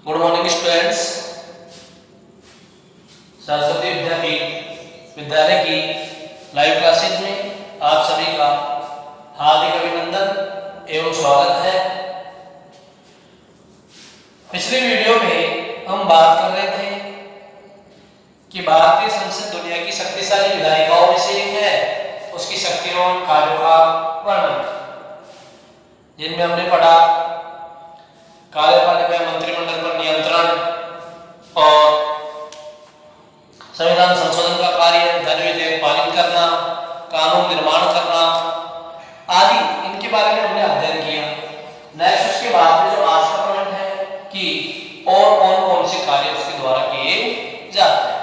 Good morning students. Saraswati Vidyapeeth Vidyalaya की live classes में आप सभी का हार्दिक अभिनंदन एवं स्वागत है। पिछले वीडियो में हम बात कर रहे थे कि भारतीय संसद दुनिया की शक्तिशाली विधायिकाओं में से एक है, उसकी शक्तियों और कार्यों का वर्णन, जिनमें हमने पढ़ा कार्यपालिका मंत्रिमंडल पर नियंत्रण और संविधान संशोधन का कार्य, धन विधेयक पारित करना, कानून निर्माण करना आदि, इनके बारे में हमने अध्ययन किया। नेक्स्ट उसके बाद में जो आज का पॉइंट है कि और कौन कौन से कार्य उसके द्वारा किए जाते हैं,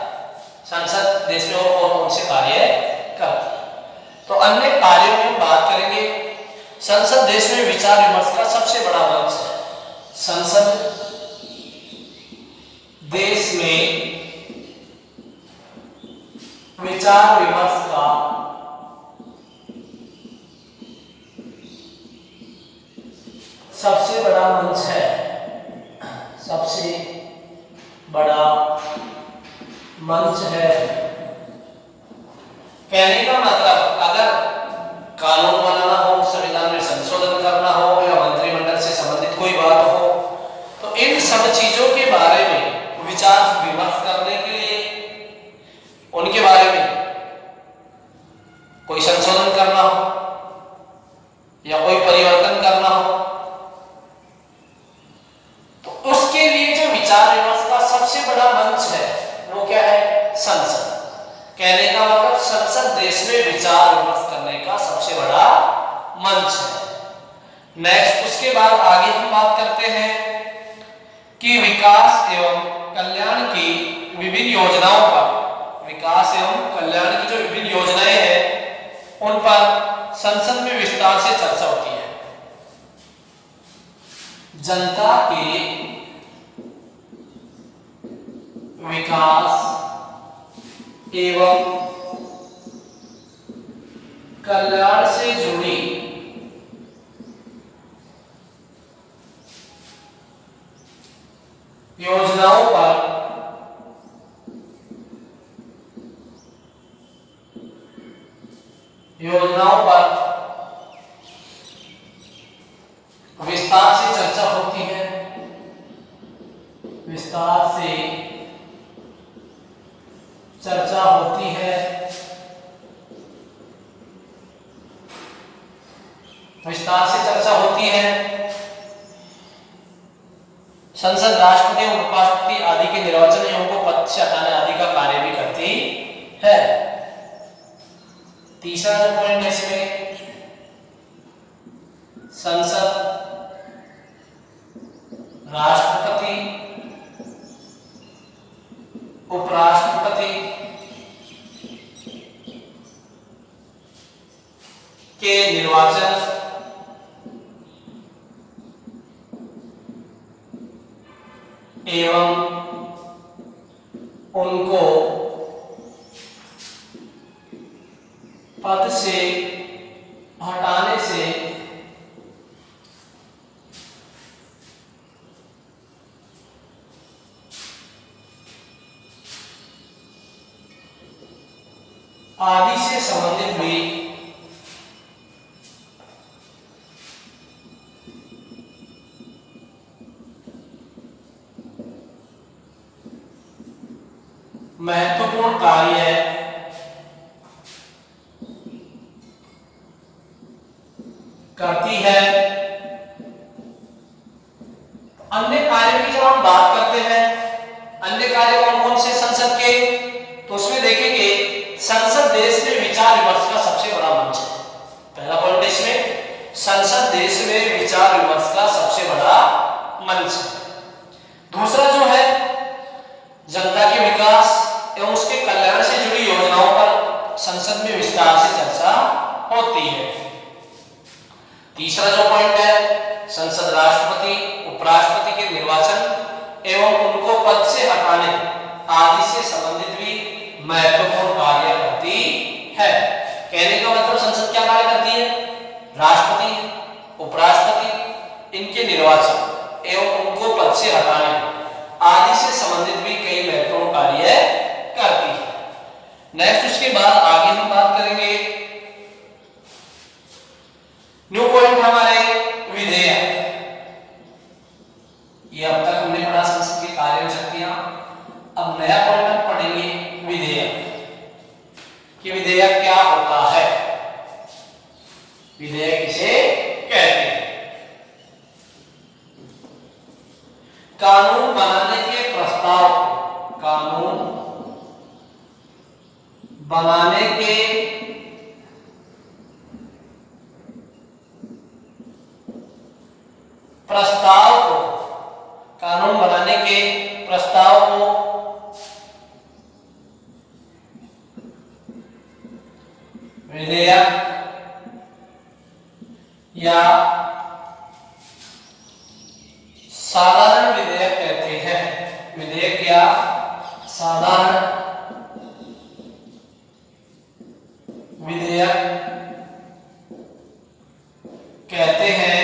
संसद देश में और कौन कौन से कार्य करती है। तो अन्य कार्यों में बात करेंगे। संसद देश में विचार विमर्श का सबसे बड़ा मंच है। संसद देश में विचार विमर्श का सबसे बड़ा मंच है। सबसे बड़ा मंच है। कहने का मतलब, अगर कानून बनाना हो, संविधान में संशोधन करना हो या मंत्रिमंडल से संबंधित कोई बात हो, तो इन सब चीजों के बारे में विचार विमर्श करने के लिए, उनके बारे में कोई संशोधन करना हो या कोई परिवर्तन करना हो, तो उसके लिए जो विचार विमर्श का सबसे बड़ा मंच है वो क्या है? संसद। कहने का मतलब संसद देश में विचार विमर्श करने का सबसे बड़ा मंच है। नेक्स्ट उसके बाद आगे हम बात करते हैं कि विकास एवं कल्याण की विभिन्न योजनाओं पर, विकास एवं कल्याण की जो विभिन्न योजनाएं हैं उन पर संसद में विस्तार से चर्चा होती है। जनता के विकास एवं कल्याण से जुड़ी योजनाओं पर विस्तार से चर्चा होती है। विस्तार से चर्चा होती है। विस्तार से चर्चा होती है। संसद राष्ट्रपति और उपराष्ट्रपति आदि के निर्वाचन एवं को पद से हटाने आदि का कार्य भी करती है। तीसरा जो पॉइंट है इसमें, संसद राष्ट्रपति उपराष्ट्रपति के निर्वाचन एवं उनको पद से हटाने से आदि से संबंधित भी महत्वपूर्ण कार्य करती है। अन्य कार्यों की जब हम बात करते हैं, अन्य कार्य कौन कौन से संसद के, तो उसमें देखेंगे संसद देश में विचार विमर्श का सबसे बड़ा मंच है। पहला पॉइंट इसमें, संसद देश में विचार विमर्श का सबसे बड़ा मंच है। दूसरा जो है, जनता के विकास एवं उसके कल्याण से जुड़ी योजनाओं पर संसद में विस्तार से चर्चा होती है। तीसरा जो पॉइंट है, संसद राष्ट्रपति उपराष्ट्रपति के निर्वाचन एवं उनको पद से हटाने आदि से संबंधित भी महत्वपूर्ण कार्य करती है। कहने का मतलब संसद क्या कार्य करती है? राष्ट्रपति उपराष्ट्रपति इनके निर्वाचन एवं उनको पद से हटाने आदि से संबंधित भी कई महत्वपूर्ण कार्य करती है। नेक्स्ट उसके बाद आगे हम बात करेंगे, न्यू पॉइंट हमारे विधेयक। ये अब तक हमने पढ़ा संसद के कार्य और शक्तियां, अब नया पॉइंट हम पढ़ेंगे विधेयक कि विधेयक क्या होता है, विधेयक किसे कहते हैं। कानून बनाने के प्रस्ताव, कानून बनाने के प्रस्ताव को, कानून बनाने के प्रस्ताव को विधेयक या साधारण विधेयक कहते हैं। विधेयक या साधारण विधेयक कहते हैं।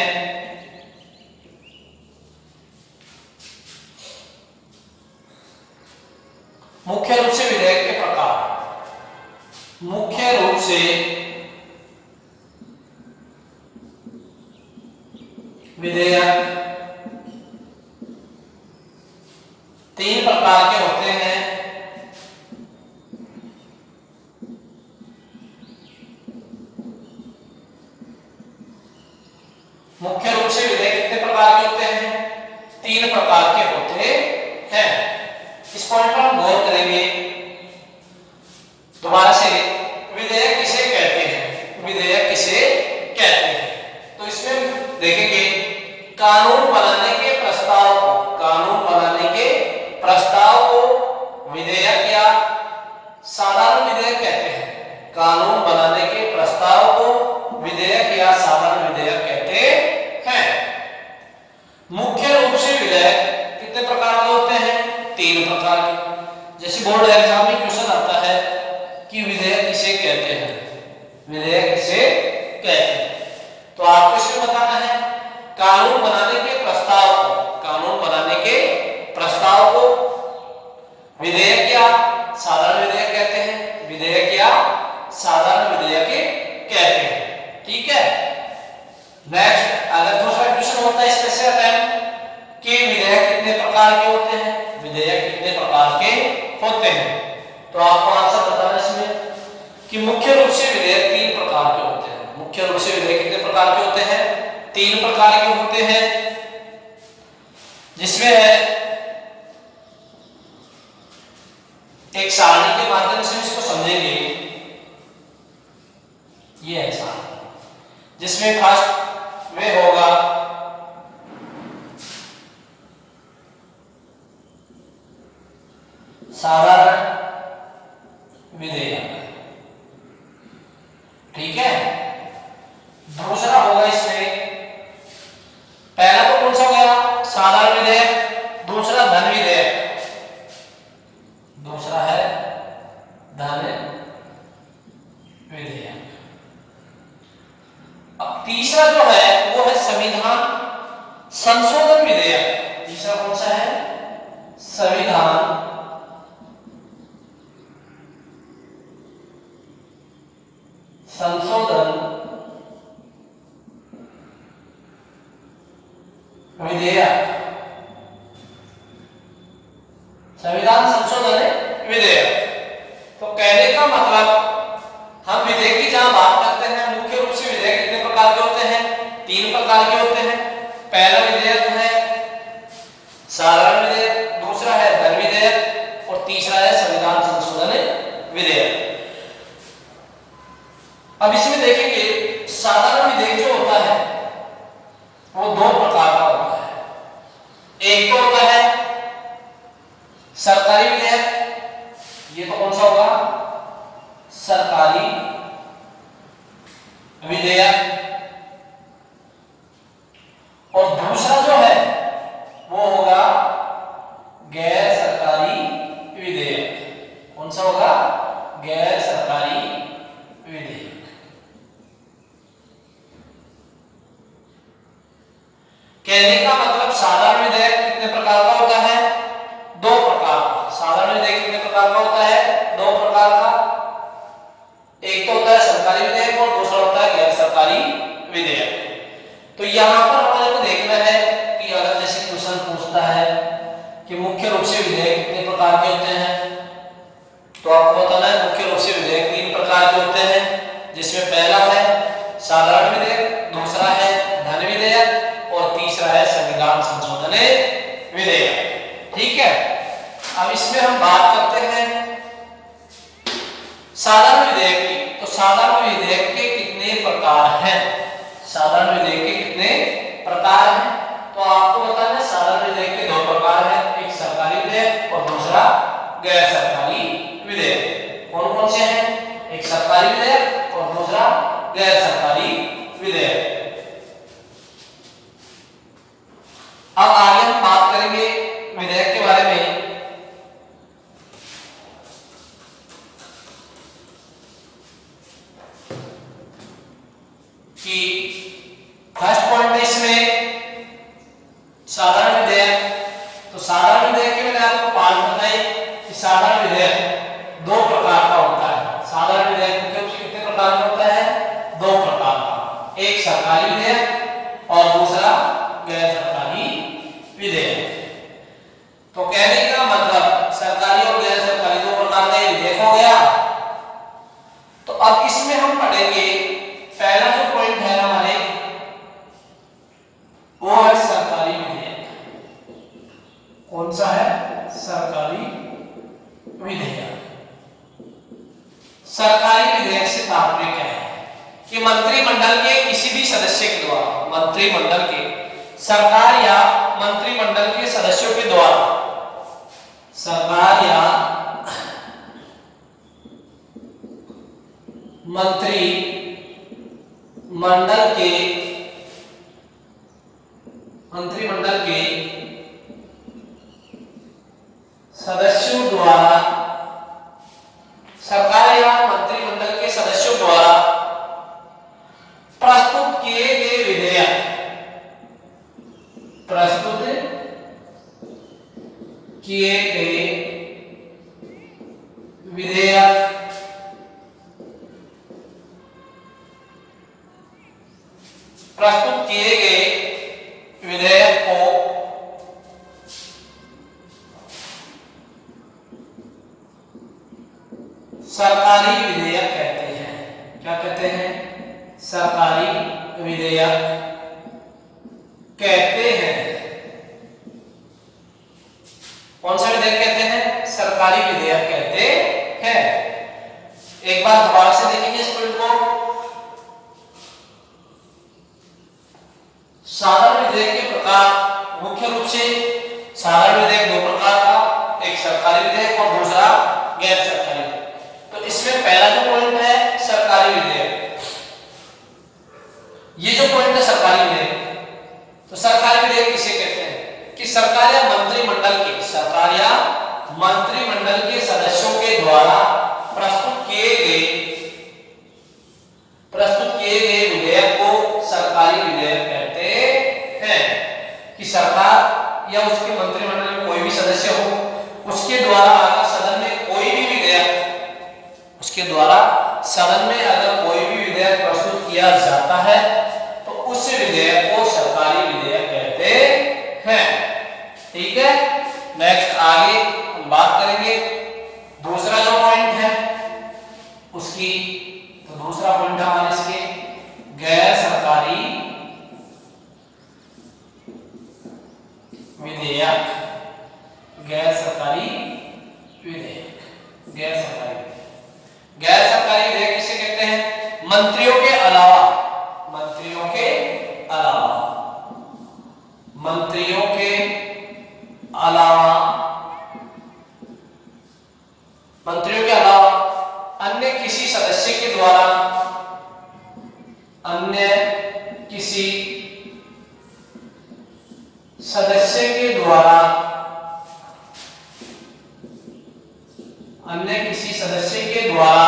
मुख्य रूप से विधेयक के प्रकार, मुख्य रूप से विधेयक 3 प्रकार के होते हैं। मुख्य रूप से विधेयक कितने प्रकार के होते हैं? 3 प्रकार के होते हैं। इस पॉइंट पर हम गौर करेंगे दोबारा से। विधेयक किसे कहते हैं? विधेयक किसे कहते हैं? तो इसमें देखेंगे कानून बनाने के प्रस्ताव को, कानून बनाने के प्रस्ताव को विधेयक या साधारण विधेयक कहते हैं। कानून बनाने के प्रस्ताव को विधेयक या साधारण विधेयक कहते हैं। मुख्य रूप से विधेयक कितने प्रकार के होते हैं? 3 प्रकार के। जैसे बोर्ड एग्जाम में क्वेश्चन आता है कि विधेयक किसे कहते हैं, विधेयक किसे कहते हैं, तो आपको इसमें बताना है कानून बनाने के प्रस्ताव को, कानून बनाने के प्रस्ताव को विधेयक या साधारण विधेयक कहते हैं। विधेयक या साधारण विधेयक कहते हैं। ठीक है। नेक्स्ट, अगर दूसरा क्वेश्चन होता है इसमें से अटेम्प्ट कि विधेयक कितने प्रकार के होते हैं, विधेयक कितने प्रकार के होते हैं, तो आपको आंसर बताना इसमें कि मुख्य रूप से विधेयक 3 प्रकार के होते हैं। मुख्य रूप से विधेयक कितने प्रकार के होते हैं? 3 प्रकार के होते हैं, जिसमें है एक सारणी के माध्यम से इसको समझेंगे। ये है सारणी, जिसमें फर्स्ट वे होगा साधारण विधेयक। ठीक है। दूसरा होगा इसमें, पहला तो कौन सा हो गया? साधारण विधेयक। दूसरा धन विधेयक, दूसरा है धन विधेयक। अब तीसरा जो है वो है संविधान संशोधन विधेयक। तीसरा कौन सा है? संविधान संशोधन विधेयक। संविधान संशोधन विधेयक। तो कहने का मतलब हम विधेयक की जहां बात करते हैं, मुख्य रूप से विधेयक कितने प्रकार के होते हैं? 3 प्रकार के होते हैं। पहला विधेयक है साधारण विधेयक, दूसरा है धन विधेयक और तीसरा है संविधान संशोधन विधेयक। अब इसमें देखेंगे साधारण विधेयक जो होता है वो 2 प्रकार का होता है। एक तो होता है सरकारी विधेयक, ये तो कौन सा होगा? सरकारी विधेयक। और दूसरा जो है वो होगा गैर सरकारी विधेयक। कौन सा होगा? गैर सरकारी विधेयक। कहने का मतलब साधारण विधेयक कितने प्रकार का होता है? एक तो होता है सरकारी विधेयक और दूसरा होता है गैर सरकारी विधेयक। तो यहाँ पर हमारे को देखना है कि अगर जैसे क्वेश्चन पूछता है कि मुख्य रूप से विधेयक कितने प्रकार के होते हैं, तो आपको बताना है मुख्य रूप से विधेयक 3 प्रकार के होते हैं, जिसमें पहला है साधारण विधेयक, दूसरा है धन विधेयक और तीसरा है संविधान संशोधन विधेयक। ठीक है, अब इसमें हम बात करते हैं साधारण विधेयक की। तो साधारण विधेयक के कितने प्रकार हैं? साधारण विधेयक के कितने प्रकार हैं? तो आपको बताना है साधारण विधेयक के 2 प्रकार हैं, एक सरकारी विधेयक और दूसरा गैर सरकारी विधेयक। कौन कौन से हैं? एक सरकारी विधेयक और दूसरा गैर सरकारी विधेयक। अब आगे हम बात करेंगे विधेयक के बारे में। कि फर्स्ट पॉइंट है इसमें साधारण विधेयक। तो साधारण विधेयक के मैंने आपको पाठ बताई कि साधारण विधेयक 2 प्रकार का होता है। साधारण विधेयक मुख्य रूप से कितने प्रकार का होता है? 2 प्रकार का, एक सरकारी विधेयक और दूसरा गैर सरकारी विधेयक। तो कहने का मतलब सरकारी और गैर सरकारी 2 प्रकार का विधेयक हो गया। तो अब इसमें हम पढ़ेंगे पहला जो पॉइंट है हमारे वो है सरकारी विधेयक। कौन सा है? सरकारी विधेयक। सरकारी विधेयक से तात्पर्य क्या है कि मंत्रिमंडल के किसी भी सदस्य के द्वारा, मंत्रिमंडल के, सरकार या मंत्रिमंडल के सदस्यों के द्वारा, सरकार या मंत्रिमंडल के सदस्यों द्वारा, सरकार या मंत्रिमंडल के सदस्यों द्वारा प्रस्तुत किए गए विधेयक, प्रस्तुत किए गए विधेयक प्रस्तुत किए गए विधेयक को सरकारी विधेयक कहते हैं। क्या कहते हैं? सरकारी विधेयक कहते हैं। कौन सा विधेयक कहते हैं? सरकारी विधेयक कहते हैं। एक बार दोबारा से देखेंगे इस पॉइंट को। साधारण विधेयक के प्रकार मुख्य रूप से साधारण विधेयक 2 प्रकार का, एक सरकारी विधेयक और दूसरा गैर सरकारी विधेयक। तो इसमें पहला जो पॉइंट है सरकारी विधेयक, ये जो पॉइंट है सरकारी विधेयक। तो सरकारी विधेयक किसे कहते हैं कि सरकार या मंत्रिमंडल के, सरकार या मंत्रिमंडल के सदस्यों के द्वारा प्रस्तुत किए गए विधेयक को सरकारी विधेयक कहते हैं। कि सरकार या उसके मंत्रिमंडल में कोई भी सदस्य हो, उसके द्वारा अगर सदन में कोई भी विधेयक, उसके द्वारा सदन में अगर कोई भी विधेयक प्रस्तुत किया जाता है तो उस विधेयक को सरकारी विधेयक कहते हैं। ठीक है, नेक्स्ट आगे हम बात करेंगे दूसरा जो पॉइंट है उसकी। तो दूसरा पॉइंट हमारे इसके गैर सरकारी विधेयक। गैर सरकारी विधेयक, गैर सरकारी विधेयक, गैर सरकारी विधेयक किसे कहते हैं? मंत्रियों के अलावा, मंत्रियों के अलावा, मंत्रियों के अलावा, मंत्रियों के अलावा अन्य किसी सदस्य के द्वारा, अन्य किसी सदस्य के द्वारा, अन्य किसी सदस्य के द्वारा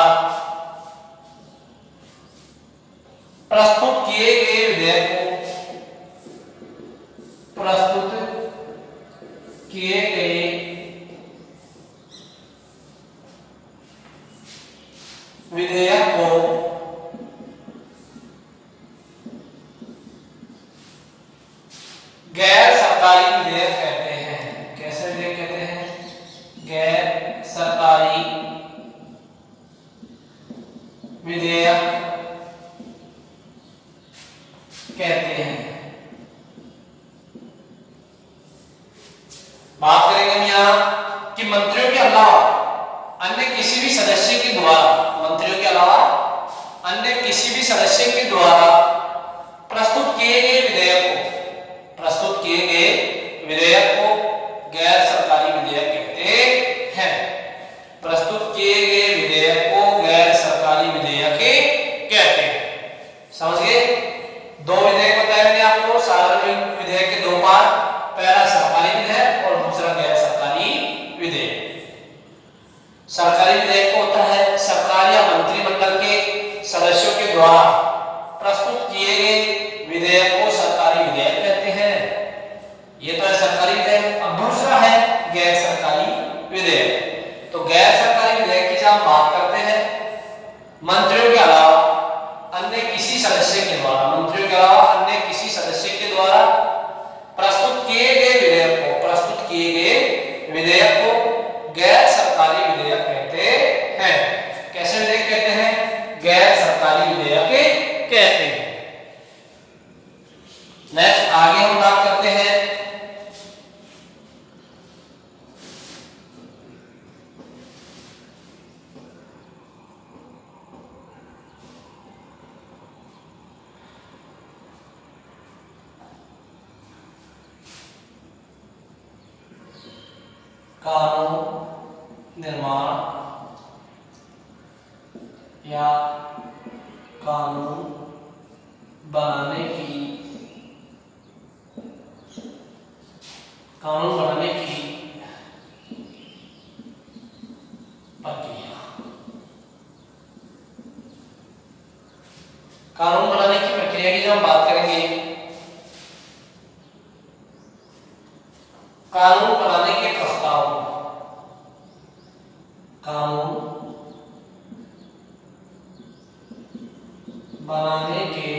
प्रस्तुत किए गए विधेयक को, प्रस्तुत किए गए विधेयक को विधेयक कहते हैं। बात करेंगे हम यहाँ कि मंत्रियों के अलावा अन्य किसी भी सदस्य के द्वारा, मंत्रियों के अलावा अन्य किसी भी सदस्य के द्वारा प्रस्तुत किए गए विधेयक को गैर सरकारी विधेयक कहते हैं। प्रस्तुत किए गए विधेयक को गैर सरकारी विधेयक कहते हैं। समझ गए? दो विधेयक बताए मैंने आपको, साधारण विधेयक के दो पार्ट, पहला सरकारी विधेयक और दूसरा गैर सरकारी विधेयक। सरकारी विधेयक को होता है सरकार या मंत्रिमंडल के सदस्यों के द्वारा प्रस्तुत किए गए विधेयक को सरकारी विधेयक कहते हैं। ये तो है सरकारी विधेयक। अब दूसरा है गैर सरकारी विधेयक। तो गैर सरकारी विधेयक की जब हम बात करते हैं, मंत्रियों के अलावा अन्य किसी सदस्य के द्वारा, मंत्रियों के अलावा अन्य किसी सदस्य के द्वारा प्रस्तुत किए गए विधेयक को गैर सरकारी विधेयक कहते हैं। कैसे विधेयक कहते हैं? गैर सरकारी विधेयक कहते हैं। नेक्स्ट आगे हम बात करते हैं कानून निर्माण या कानून बनाने की प्रक्रिया। कानून बनाने की प्रक्रिया की जब हम बात करेंगे, कानून बनाने के प्रस्ताव, कानून बनाने के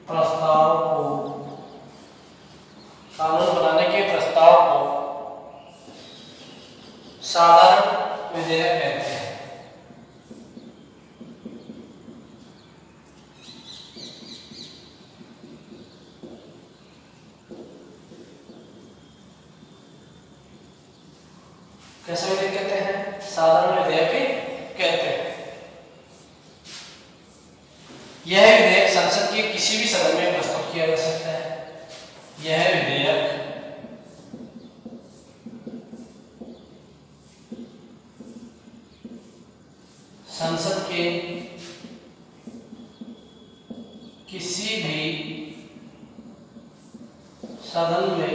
प्रस्ताव को, कानून बनाने के प्रस्ताव को साधारण विधेयक कहते हैं। कैसे विधेयक कहते हैं? साधारण विधेयक कहते हैं। यह विधेयक संसद के किसी भी सदन में प्रस्तुत किया जा सकता है। यह विधेयक संसद के किसी भी सदन में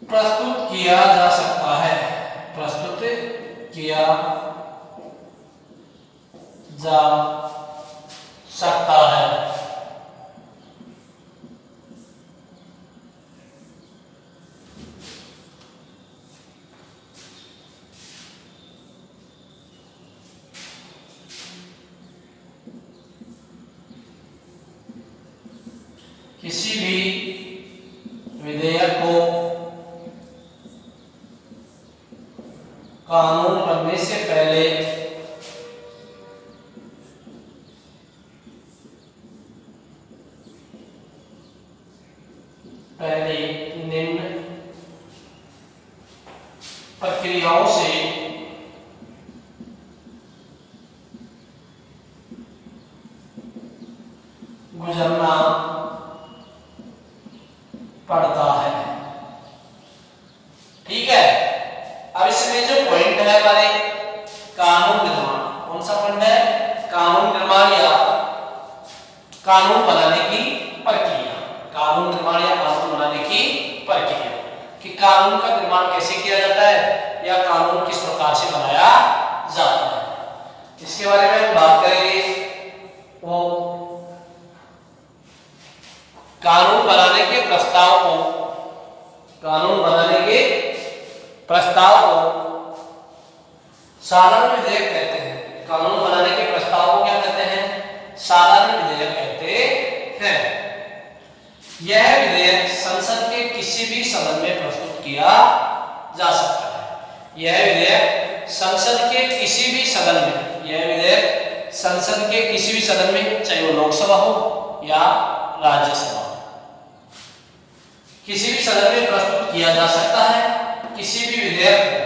प्रस्तुत किया जा सकता है। प्रस्तुत किया जा सकता है। किसी भी विधेयक को कानून बनने से पहले निम्न प्रक्रियाओं से गुजरना पड़ता है। ठीक है? अब इसमें जो पॉइंट है हमारे, कानून निर्माण, कौन सा पॉइंट है? कानून निर्माण या कानून बनाने की प्रक्रिया। कानून निर्माण या कानून बनाने की प्रक्रिया, कि कानून का निर्माण कैसे किया जाता है या कानून किस प्रकार से बनाया जाता है, इसके बारे में हम बात करेंगे। वो कानून बनाने के प्रस्ताव को, कानून बनाने के प्रस्ताव को साधारण विधेयक कहते हैं। कानून बनाने के प्रस्ताव को क्या कहते हैं? साधारण विधेयक कहते हैं। यह विधेयक संसद के किसी भी सदन में प्रस्तुत किया जा सकता है। यह विधेयक संसद के किसी भी सदन में, यह विधेयक संसद के किसी भी सदन में, चाहे वो लोकसभा हो या राज्यसभा हो, किसी भी सदन में प्रस्तुत किया जा सकता है। किसी भी विधेयक को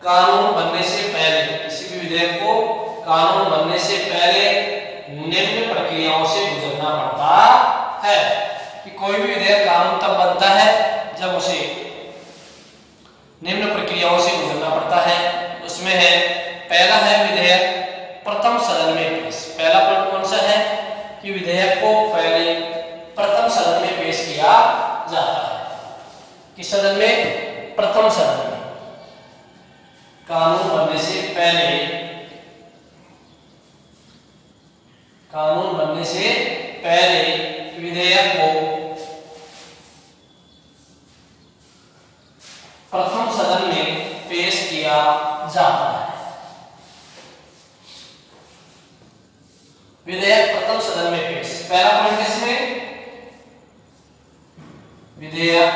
कानून बनने से पहले, किसी भी विधेयक को कानून बनने से पहले निम्न प्रक्रियाओं से गुजरना पड़ता है। कि कोई भी विधेयक कानून तब बनता है जब उसे निम्न प्रक्रियाओं से गुजरना पड़ता है। उसमें है, पहला है विधेयक प्रथम सदन में पेश। पहला पॉइंट कौन सा है कि विधेयक को पहले प्रथम सदन में पेश किया जाता है। किस सदन में? प्रथम सदन में। कानून बनने से पहले, कानून बनने से पहले विधेयक को प्रथम सदन में पेश किया जाता है। विधेयक प्रथम सदन में पेश। पहला पॉइंट किसमें? विधेयक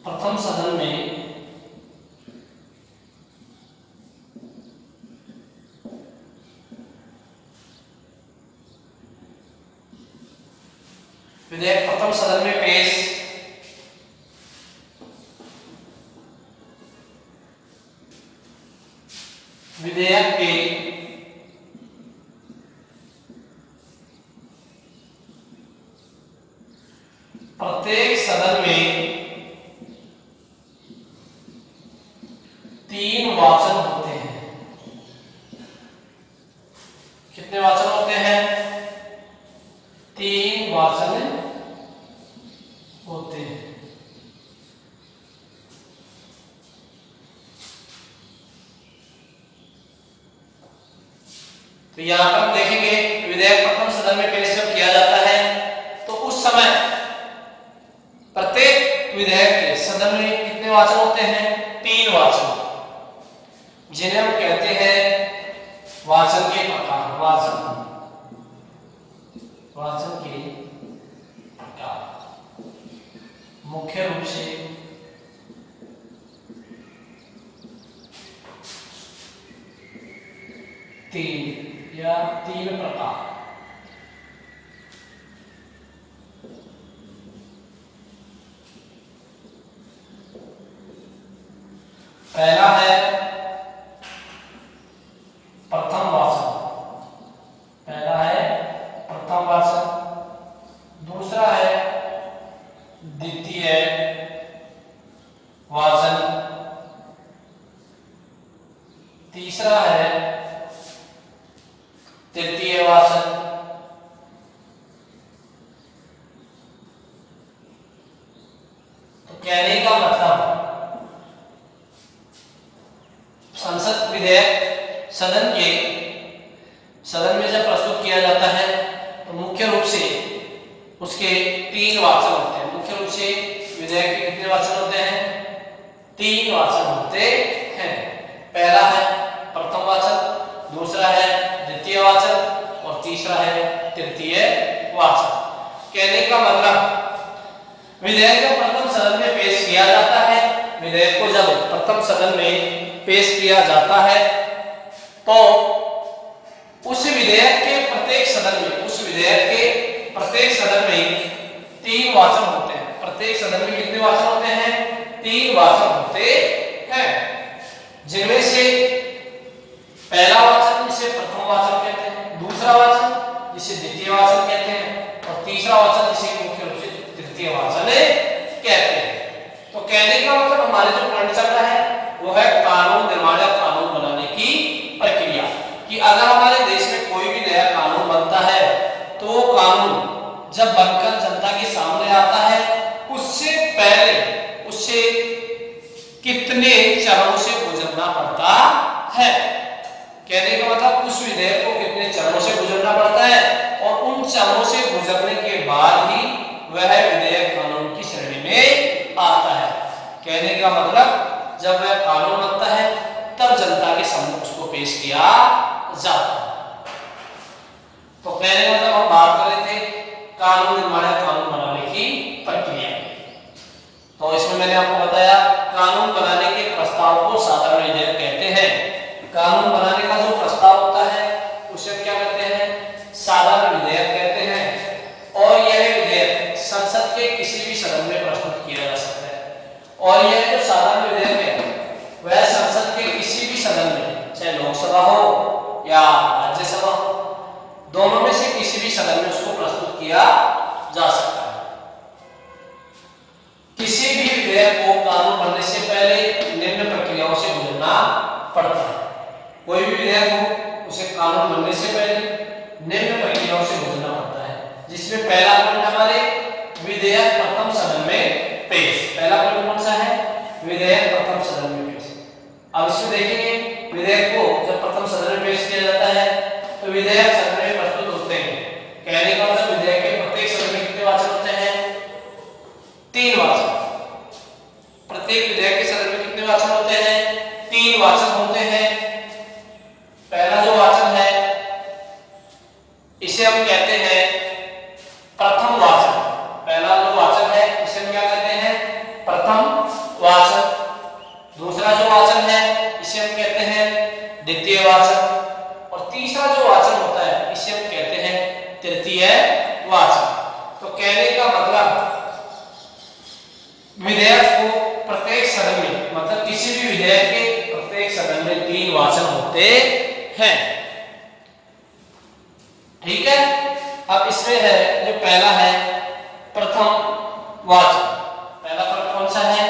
प्रथम सदन में विधेयक प्रथम सदन में पेश विधेयक के प्रत्येक सदन में 3 वाचन होते हैं। कितने वाचन होते हैं? 3 वाचन होते हैं। तो यहां पर हम देखेंगे विधेयक प्रथम सदन में पेश जब किया जाता है तो उस समय प्रत्येक विधेयक के सदन में कितने वाचन होते हैं? 3 वाचन, जिन्हें हम कहते हैं वाचन के प्रकार। वाचन के प्रकार मुख्य रूप से 3 प्रकार। पहला है प्रथम वाचन, पहला है प्रथम वाचन। दूसरा है द्वितीय वाचन। तीसरा है तृतीय वाचन। तो कहने का मतलब संसद विधेयक सदन में जब प्रस्तुत किया जाता है तो मुख्य रूप से उसके 3 वाचन होते हैं। मुख्य रूप से विधेयक के कितने वाचन होते हैं? 3 वाचन होते हैं। पहला है प्रथम वाचन, दूसरा है द्वितीय वाचन और तीसरा है तृतीय वाचन। कहने का मतलब विधेयक को प्रथम सदन में पेश किया जाता है। विधेयक को जब प्रथम सदन में पेश किया जाता है तो उस विधेयक के प्रत्येक सदन में, उस विधेयक के प्रत्येक सदन में 3 वाचन होते हैं। प्रत्येक सदन में कितने वाचन होते हैं? 3 वाचन होते हैं, जिनमें से पहला वाचन जिसे प्रथम वाचन कहते हैं, दूसरा वाचन जिसे द्वितीय वाचन कहते हैं और तीसरा वाचन जिसे मुख्य रूप से तृतीय वाचन कहते हैं। तो कहने का मतलब हमारे जो पॉइंट चल रहा है वो है कानून निर्माण या कानून बनाने की प्रक्रिया। कि अगर हमारे देश में कोई भी नया कानून बनता है तो वो कानून जब बनकर जनता के सामने आता है उससे पहले उससे कितने चरणों से गुजरना पड़ता है। कहने का मतलब उस विधेयक को कितने चरणों से गुजरना पड़ता है और उन चरणों से गुजरने के बाद ही वह विधेयक कानून की श्रेणी में आता है। कहने का मतलब जब वह कानून बनता है तब जनता के सामने उसको पेश किया जाता है। तो कहने का मतलब हम बात कर रहे थे कानून निर्माण, कानून बनाने की प्रक्रिया। मैंने आपको बताया कानून बनाने के प्रस्ताव को साधारण विधेयक कहते हैं। कानून बनाने का जो प्रस्ताव होता है उसे क्या कहते हैं? साधारण विधेयक कहते हैं। और यह विधेयक संसद के किसी भी सदन में प्रस्तुत किया जा सकता है। और यह जो साधारण विधेयक है वह संसद के किसी भी सदन में, चाहे लोकसभा हो या राज्यसभा हो, दोनों में से किसी भी सदन में उसको प्रस्तुत किया जा सकता है। किसी भी विधेयक को कानून बनने से पहले निम्न प्रक्रियाओं से गुजरना पड़ता है। कोई भी विधेयक हो उसे कानून बनने से पहले निम्न प्रक्रियाओं से गुजरना पड़ता है, जिसमें पहला पॉइंट हमारे विधेयक प्रथम सदन में पेश। पहला पॉइंट कौन सा है? विधेयक प्रथम सदन में पेश। अब इसमें देखेंगे विधेयक को जब प्रथम सदन में पेश किया जाता है तो विधेयक सदन में प्रस्तुत होते हैं। कहने का मतलब विधेयक के प्रत्येक सदन में कितने वाचन होते हैं? 3 वाचन। प्रत्येक विधेयक के सदन में कितने वाचन होते हैं? 3 वाचन होते हैं। पहला जो वाचन है इसे हम कहते हैं प्रथम वाचन। पहला जो वाचन है इसे हम क्या कहते हैं? प्रथम वाचन। दूसरा जो वाचन है इसे हम कहते हैं द्वितीय वाचन। और तीसरा जो वाचन होता है इसे हम कहते हैं तृतीय वाचन। तो कहने का मतलब विधेयक को प्रत्येक सदन में, मतलब किसी भी विधेयक के प्रत्येक सदन में 3 वाचन होते हैं। ठीक है। अब इसमें है जो पहला है प्रथम वाचन। पहला पॉइंट कौन सा है?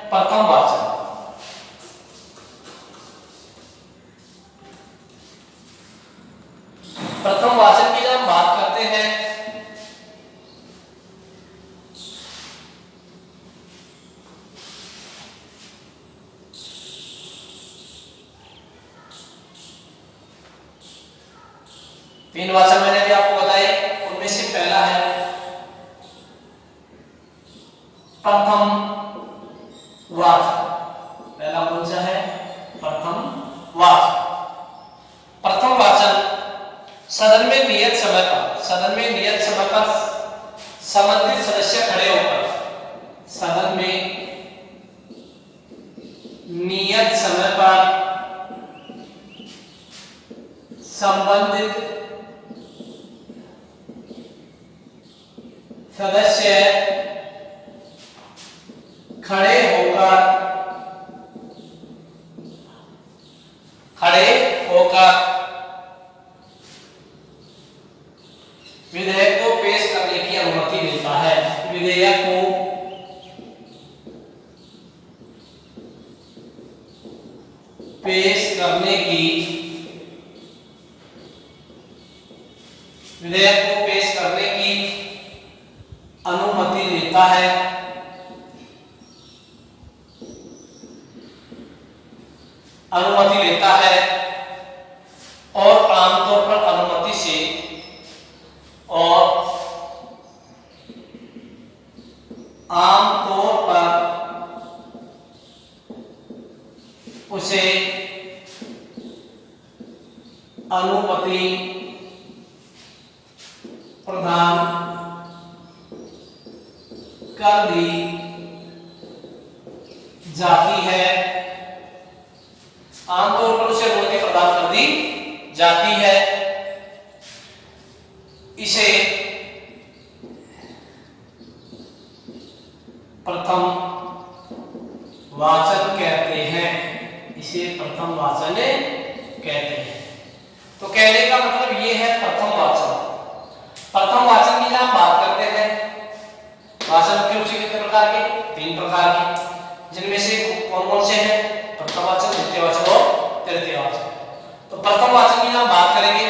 प्रथम वाचन। प्रथम वाचन की जब हम बात करते हैं तीन वाचन मैंने भी आपको बताए, उनमें से पहला है प्रथम वाचन। पहला कौन सा है? प्रथम वाचन। प्रथम वाचन सदन में नियत समय पर संबंधित सदस्य खड़े होकर सदन में नियत समय पर संबंधित सदस्य खड़े होकर विधेयक को पेश करने की अनुमति देता है। विधेयक को पेश करने की अनुमति देता है। और आमतौर पर अनुमति से उसे अनुमति प्रदान कर दी जाती है। आमतौर पर उसे अनुमति प्रदान कर दी जाती है। इसे प्रथम वाचन कहते हैं। तो कहने का मतलब ये है प्रथम वाचन की जब हम बात करते हैं, वाचन मुख्य रूप से कितने प्रकार के? 3 प्रकार के, जिनमें से कौन कौन से हैं? प्रथम वाचन, द्वितीय वाचन और तृतीय वाचन। तो प्रथम वाचन की जब हम बात करेंगे,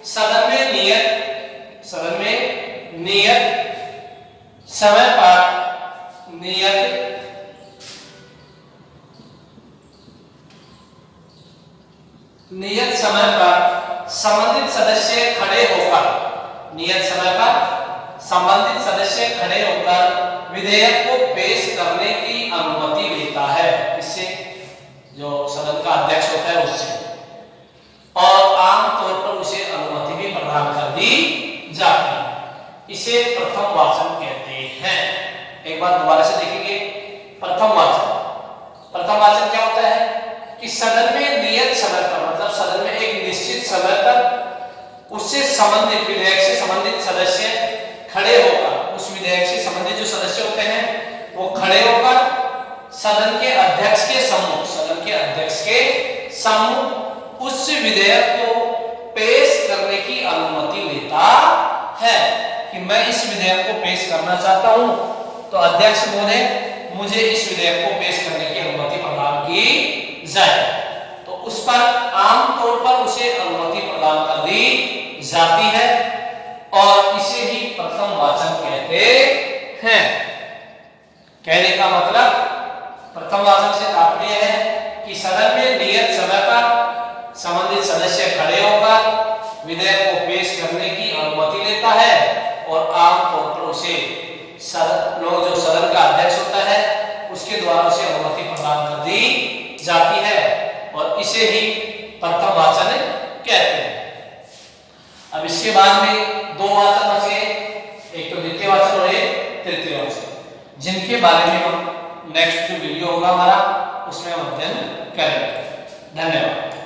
सदन में नियत समय पर संबंधित सदस्य खड़े होकर विधेयक को पेश करने की अनुमति देता है। इससे जो सदन का अध्यक्ष होता है उससे, और आमतौर पर उसे अनुमति भी प्रदान कर दी जाती है। इसे प्रथम वाचन कहते हैं। एक बार दोबारा से देखेंगे, प्रथम वाचन। प्रथम वाचन क्या होता है कि सदन में नियत समय पर, मतलब सदन में एक निश्चित समय पर उससे संबंधित, विधेयक से संबंधित सदस्य खड़े होकर, उस विधेयक से संबंधित जो सदस्य होते हैं वो खड़े होकर सदन के अध्यक्ष के सम्मुख, सदन के अध्यक्ष के सम्मुख उस विधेयक को पेश करने की अनुमति लेता है कि मैं इस विधेयक को पेश करना चाहता हूं, तो अध्यक्ष बोले मुझे इस विधेयक को पेश करने की अनुमति प्रदान की जाए, तो उस पर आम तौर पर उसे अनुमति प्रदान कर दी जाती है और इसे ही प्रथम वाचन कहते हैं। कहने का मतलब प्रथम वाचन से तात्पर्य है कि सदन में नियत समय पर संबंधित सदस्य खड़े होकर विधेयक को पेश करने की अनुमति लेता है और आम तौर पर उसे जो सदन का अध्यक्ष होता है उसके द्वारा उसे अनुमति प्रदान कर दी जाती है और इसे ही प्रथम वाचन कहते हैं। अब इसके बाद में दो वाचन बचे, एक तो द्वितीय वाचन और एक तृतीय वाचन, जिनके बारे में हम नेक्स्ट जो वीडियो होगा हमारा उसमें हम अध्ययन करेंगे। धन्यवाद।